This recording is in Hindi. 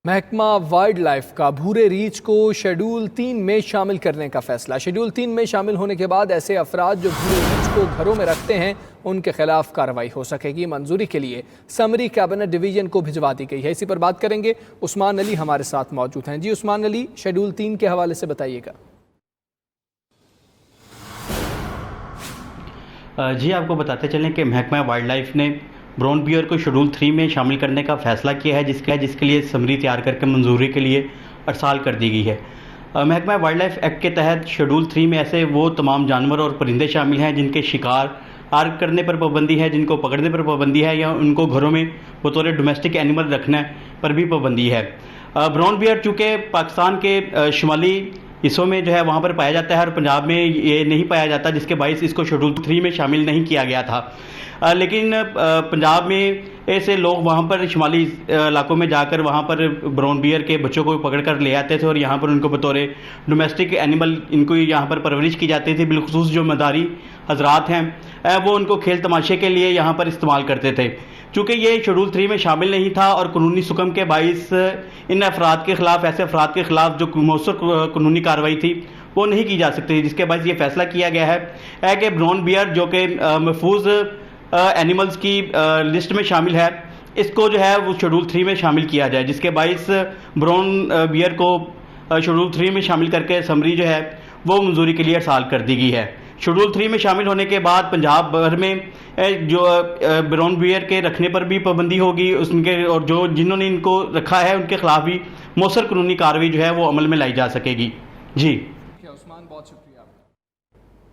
महकमा वाइल्ड लाइफ का भूरे रीछ को शेड्यूल 3 में शामिल करने का फैसला। शेड्यूल 3 में शामिल होने के बाद ऐसे अफराद जो भूरे रीछ को घरों में रखते हैं उनके खिलाफ कार्रवाई हो सकेगी। मंजूरी के लिए समरी कैबिनेट डिवीजन को भिजवा दी गई है। इसी पर बात करेंगे, उस्मान अली हमारे साथ मौजूद हैं। जी उस्मान अली, शेड्यूल 3 के हवाले से बताइएगा। जी आपको बताते चलें कि महकमा वाइल्ड लाइफ ने ब्राउन बियर को शेड्यूल 3 में शामिल करने का फैसला किया है, जिसके लिए समरी तैयार करके मंजूरी के लिए अरसाल कर दी गई है। महकमा वाइल्ड लाइफ एक्ट के तहत शेड्यूल 3 में ऐसे वो तमाम जानवर और परिंदे शामिल हैं जिनके शिकार करने पर पाबंदी है, जिनको पकड़ने पर पाबंदी है या उनको घरों में बतौर डोमेस्टिक एनिमल रखने पर भी पाबंदी है। ब्राउन बियर चूँकि पाकिस्तान के शुमाली हिस्सों में जो है वहाँ पर पाया जाता है और पंजाब में ये नहीं पाया जाता, जिसके बायस इसको शेड्यूल 3 में शामिल नहीं किया गया था। लेकिन पंजाब में ऐसे लोग वहाँ पर शुमाली इलाकों में जाकर वहाँ पर ब्राउन बियर के बच्चों को पकड़ कर ले आते थे और यहाँ पर उनको बतौर डोमेस्टिक एनिमल इनको यहाँ पर परवरिश की जाती थी। बिलखुसूस जो मदारी हजरात हैं वो उनको खेल तमाशे के लिए यहाँ पर इस्तेमाल करते थे। चूँकि ये शेड्यूल 3 में शामिल नहीं था और कानूनी सुकम के बाइस इन अफराद के खिलाफ, ऐसे अफराद के खिलाफ जो मौसर कानूनी कार्रवाई थी वो नहीं की जा सकती, जिसके बाइस ये फैसला किया गया है कि ब्राउन बियर जो कि महफूज एनिमल्स की लिस्ट में शामिल है, इसको जो है वो शेड्यूल 3 में शामिल किया जाए, जिसके बाइस ब्राउन बियर को शेड्यूल 3 में शामिल करके समरी जो है वो मंजूरी के लिए अरसाल कर दी गई है। शेड्यूल 3 में शामिल होने के बाद पंजाब भर में जो ब्राउन बियर के रखने पर भी पाबंदी होगी उसके, और जो जिन्होंने इनको रखा है उनके खिलाफ भी मौसर कानूनी कार्रवाई जो है वो अमल में लाई जा सकेगी। जी।